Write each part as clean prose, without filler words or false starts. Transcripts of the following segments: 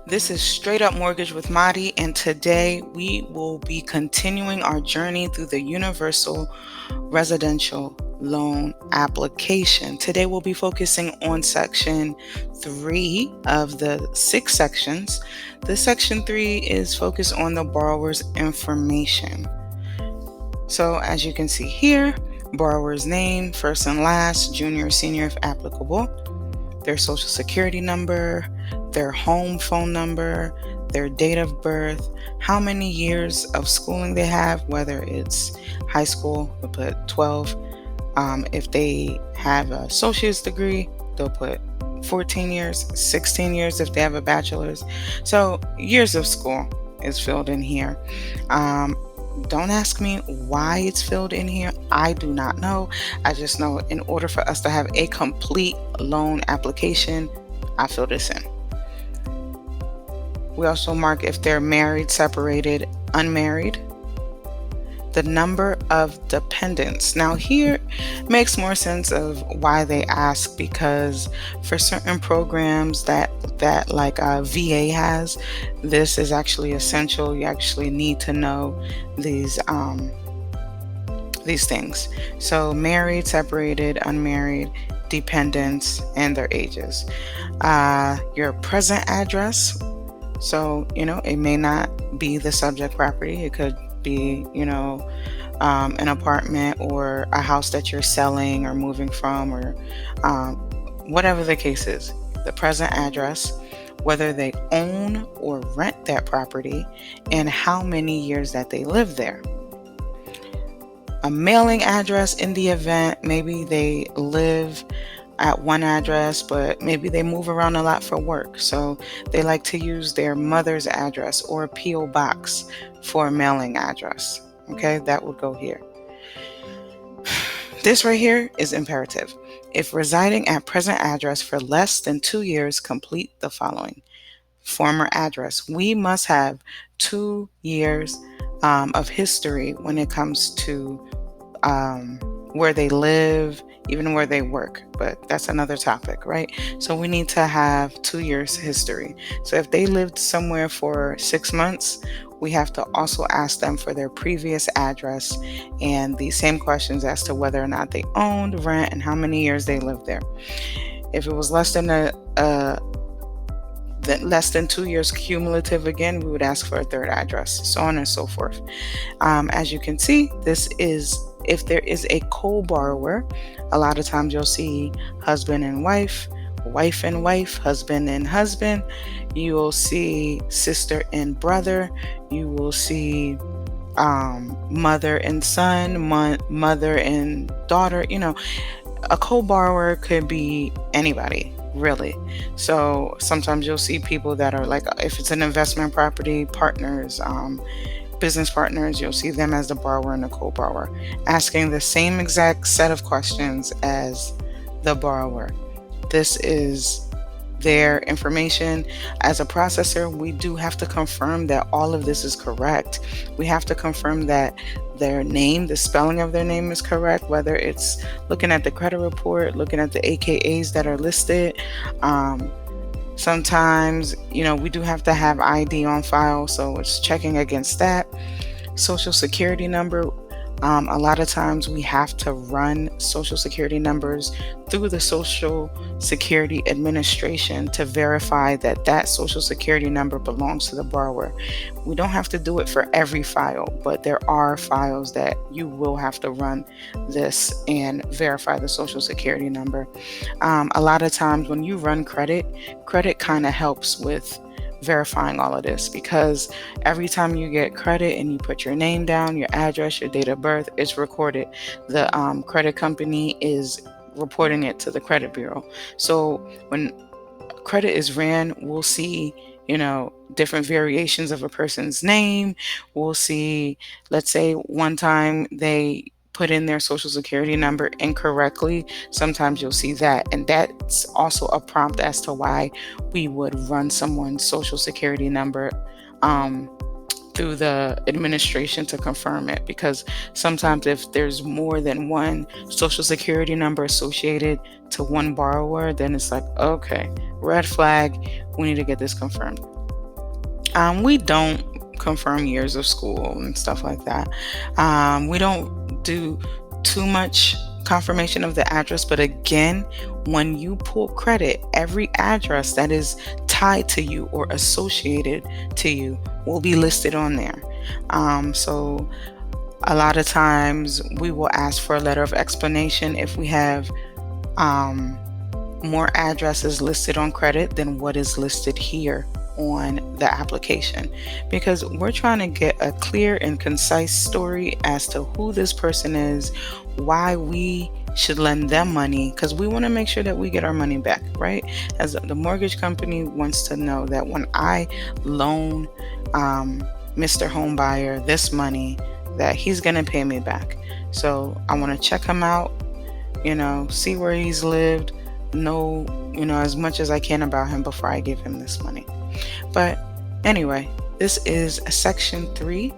This is Straight Up Mortgage with Madi, and today we will be continuing our journey through the Universal Residential Loan Application. Today we'll be focusing on Section 3 of the 6 sections. This Section 3 is focused on the borrower's information. So as you can see here, borrower's name, first and last, junior, senior if applicable, their social security number, their home phone number, their date of birth, how many years of schooling they have, whether it's high school, they'll put 12. If they have an associate's degree, they'll put 14 years, 16 years if they have a bachelor's. So years of school is filled in here. Don't ask me why it's filled in here. I do not know. I just know in order for us to have a complete loan application, I fill this in. We also mark if they're married, separated, unmarried, the number of dependents. Now here makes more sense of why they ask, because for certain programs that like VA has, this is actually essential. You actually need to know these things. So married, separated, unmarried, dependents, and their ages. Your present address. So, it may not be the subject property. It could be, an apartment or a house that you're selling or moving from, or whatever the case is. The present address, whether they own or rent that property, and how many years that they live there. A mailing address in the event maybe they live at one address, but maybe they move around a lot for work. So they like to use their mother's address or a P.O. box for a mailing address. Okay, that would go here. This right here is imperative. If residing at present address for less than 2 years, complete the following. Former address. We must have 2 years of history when it comes to where they live, even where they work, but that's another topic, right? So we need to have 2 years history. So if they lived somewhere for 6 months, we have to also ask them for their previous address and the same questions as to whether or not they owned, rent, and how many years they lived there. If it was less than less than 2 years cumulative, again, we would ask for a third address, so on and so forth. As you can see, this is if there is a co-borrower. A lot of times you'll see husband and wife, wife and wife, husband and husband. You will see sister and brother. You will see mother and son, mother and daughter. A co-borrower could be anybody, really. So sometimes you'll see people that are like, if it's an investment property, partners, business partners, you'll see them as the borrower and the co-borrower, asking the same exact set of questions as the borrower. This is their information. As a processor, we do have to confirm that all of this is correct. We have to confirm that their name, the spelling of their name is correct, whether it's looking at the credit report, looking at the AKAs that are listed. Sometimes, we do have to have ID on file, so it's checking against that. Social security number. A lot of times we have to run social security numbers through the Social Security Administration to verify that that social security number belongs to the borrower. We don't have to do it for every file, but there are files that you will have to run this and verify the social security number. A lot of times when you run credit kind of helps with verifying all of this, because every time you get credit and you put your name down, your address, your date of birth, it's recorded. The credit company is reporting it to the credit bureau. So when credit is ran, we'll see different variations of a person's name. We'll see, let's say one time they put in their social security number incorrectly. Sometimes you'll see that, and that's also a prompt as to why we would run someone's social security number through the administration to confirm it, because sometimes if there's more than one social security number associated to one borrower, then it's like, okay, red flag, we need to get this confirmed. We don't confirm years of school and stuff like that. We don't do too much confirmation of the address, but again, when you pull credit, every address that is tied to you or associated to you will be listed on there. So a lot of times we will ask for a letter of explanation if we have um, more addresses listed on credit than what is listed here on the application, because we're trying to get a clear and concise story as to who this person is, why we should lend them money, because we want to make sure that we get our money back, right? As the mortgage company wants to know that when I loan Mr. Homebuyer this money, that he's going to pay me back. So I want to check him out, see where he's lived, know, as much as I can about him before I give him this money. But anyway, this is section 3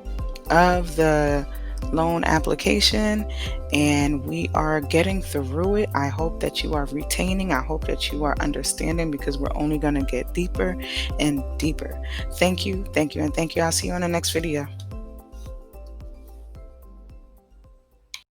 of the loan application, and we are getting through it. I hope that you are retaining. I hope that you are understanding, because we're only going to get deeper and deeper. Thank you, and thank you. I'll see you on the next video.